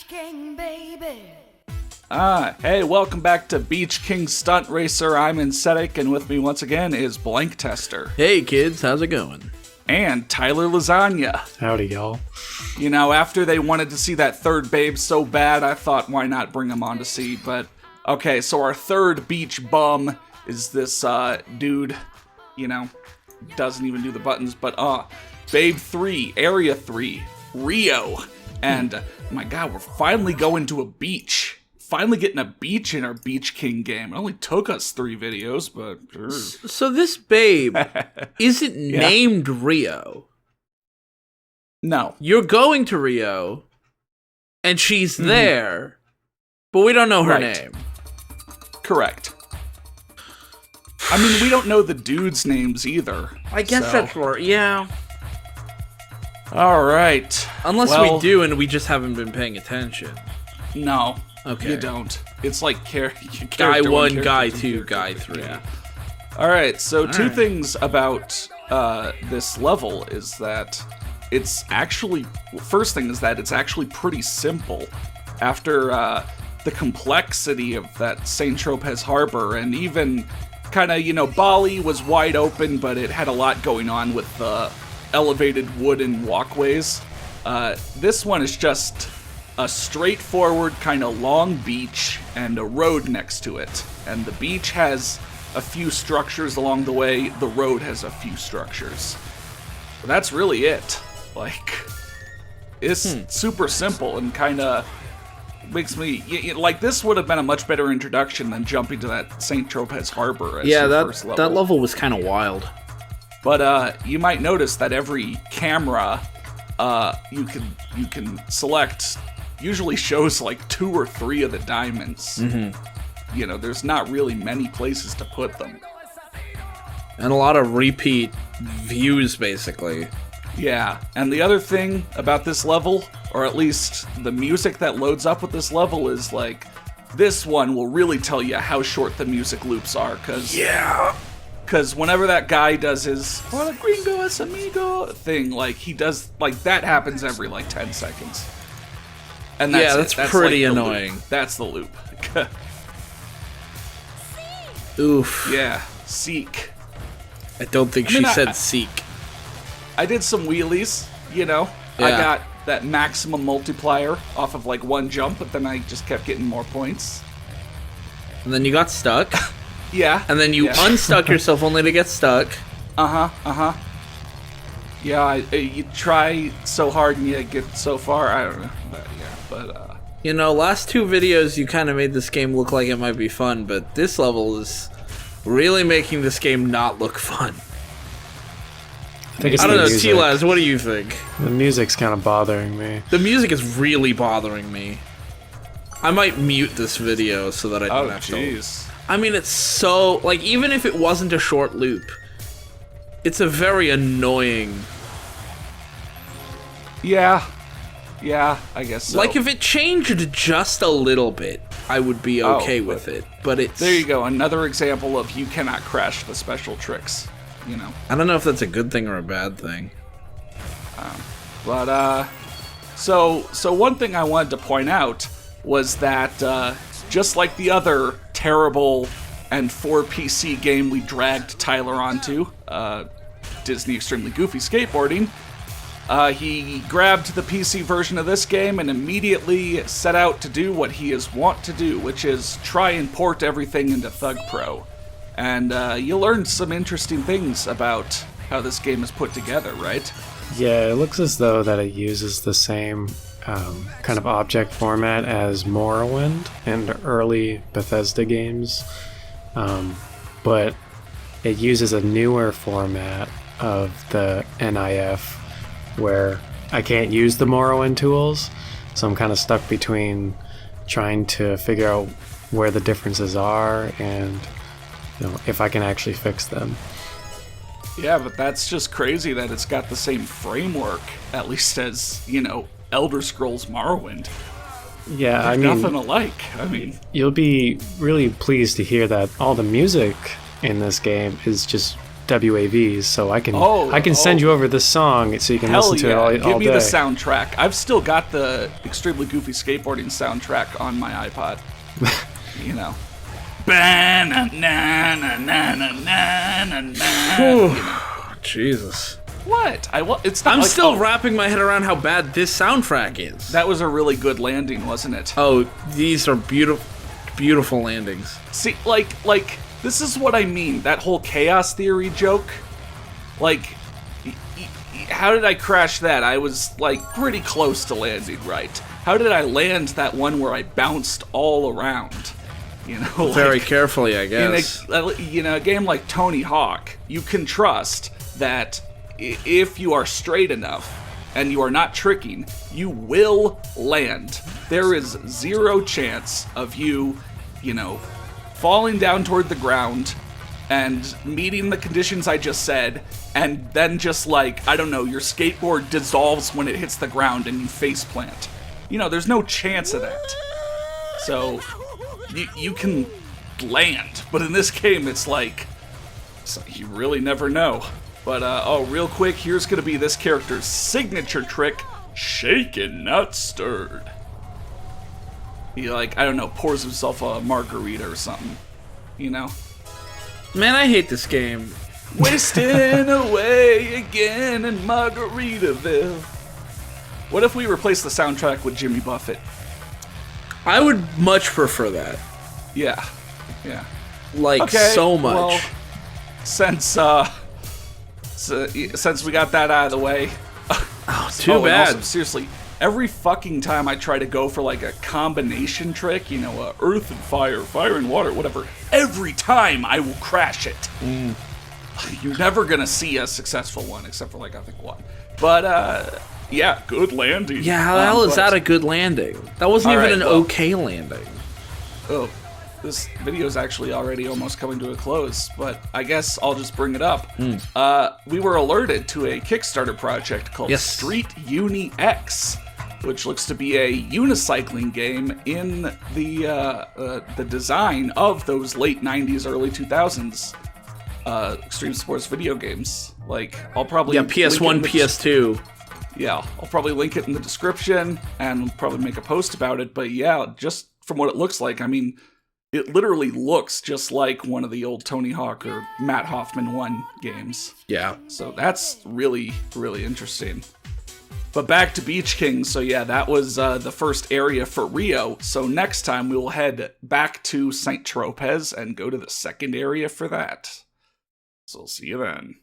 Beach King, baby. Hey, welcome back to Beach King Stunt Racer. I'm Insetic, and with me once again is Blank Tester. Hey kids, how's it going? And Tyler Lasagna. Howdy, y'all. You know, after they wanted to see that third babe so bad, I thought, why not bring him on to see? But, okay, so our third beach bum is this, dude, you know, doesn't even do the buttons, but, Babe 3, Area 3, Rio. And, my God, we're finally going to a beach. Finally getting a beach in our Beach King game. It only took us 3 videos, but... So this babe isn't named Rio. No. You're going to Rio, and she's there, but we don't know her name. Correct. I mean, we don't know the dudes' names either. I guess that's right, yeah. Alright. Unless we do and we just haven't been paying attention. No. Okay. You don't. It's like guy 1, guy 2, guy 3. Yeah. Alright, so two things about this level is that it's actually... First thing is that it's actually pretty simple. After the complexity of that St. Tropez Harbor, and even kind of, you know, Bali was wide open, but it had a lot going on with the elevated wooden walkways. This one is just a straightforward kind of long beach and a road next to it. And the beach has a few structures along the way, the road has a few structures. But that's really it. Like, it's super simple and kind of makes me... Like, this would have been a much better introduction than jumping to that St. Tropez Harbor as your first level. That level was kind of wild. But you might notice that every camera you can select usually shows like 2 or 3 of the diamonds. You know, there's not really many places to put them. And a lot of repeat views, basically. Yeah, and the other thing about this level, or at least the music that loads up with this level, is like, this one will really tell you how short the music loops are, because whenever that guy does his "Hola gringo es amigo" thing, like, he does, like, that happens every, like, 10 seconds. And that's that's pretty annoying. That's the loop. Oof. Yeah, seek. I don't think she said seek. I did some wheelies, you know. Yeah. I got that maximum multiplier off of, like, 1 jump, but then I just kept getting more points. And then you got stuck. Yeah. And then you unstuck yourself only to get stuck. Yeah, you try so hard and you get so far. I don't know. But You know, last 2 videos you kind of made this game look like it might be fun, but this level is really making this game not look fun. I don't know, T-Laz, what do you think? The music's kind of bothering me. The music is really bothering me. I might mute this video so that I don't have to... I mean, it's so... Like, even if it wasn't a short loop, it's a very annoying... Yeah, I guess so. Like, if it changed just a little bit, I would be okay with it, but it's... There you go, another example of you cannot crash the special tricks, you know. I don't know if that's a good thing or a bad thing. So one thing I wanted to point out was that, just like the other terrible and 4 PC game we dragged Tyler onto, Disney Extremely Goofy Skateboarding, he grabbed the PC version of this game and immediately set out to do what he is wont to do, which is try and port everything into Thug Pro. And you learned some interesting things about how this game is put together, right? Yeah, it looks as though that it uses the same kind of object format as Morrowind and early Bethesda games, but it uses a newer format of the NIF where I can't use the Morrowind tools, so I'm kind of stuck between trying to figure out where the differences are and, you know, if I can actually fix them. Yeah, but that's just crazy that it's got the same framework, at least as, you know, Elder Scrolls Morrowind. Yeah, I mean, mean, nothing alike. I mean, you'll be really pleased to hear that all the music in this game is just WAVs, so I can send you over this song so you can listen to it all Give me day. the soundtrack. I've still got the Extremely Goofy Skateboarding soundtrack on my iPod. You know. Jesus. What? It's not. I'm still wrapping my head around how bad this soundtrack is. That was a really good landing, wasn't it? Oh, these are beautiful landings. See, like this is what I mean. That whole chaos theory joke. Like, how did I crash that? I was like pretty close to landing right. How did I land that one where I bounced all around? You know, very carefully, I guess. In a game like Tony Hawk, you can trust that if you are straight enough and you are not tricking, you will land. There is zero chance of you, falling down toward the ground and meeting the conditions I just said, and then just I don't know, your skateboard dissolves when it hits the ground and you face plant. There's no chance of that. So you can land, but in this game it's you really never know. But real quick, here's gonna be this character's signature trick: shaken, not stirred. He I don't know, pours himself a margarita or something, Man, I hate this game. Wasting away again in Margaritaville. What if we replace the soundtrack with Jimmy Buffett? I would much prefer that. Yeah. So much. Well, since we got that out of the way. Too bad. Also, seriously, every fucking time I try to go for a combination trick, earth and fire, fire and water, whatever, every time I will crash it. You're never gonna see a successful one, except for I think one. But yeah, good landing. Yeah, how the hell is that a good landing? That wasn't even an okay landing. Oh, this video is actually already almost coming to a close, but I guess I'll just bring it up. We were alerted to a Kickstarter project called Street Uni X, which looks to be a unicycling game in the design of those late 90s, early 2000s extreme sports video games. I'll probably PS1, PS2. Yeah, I'll probably link it in the description and probably make a post about it. But yeah, just from what it looks like, I mean, it literally looks just like one of the old Tony Hawk or Matt Hoffman 1 games. Yeah. So that's really, really interesting. But back to Beach King. So yeah, that was the first area for Rio. So next time we will head back to St. Tropez and go to the second area for that. So see you then.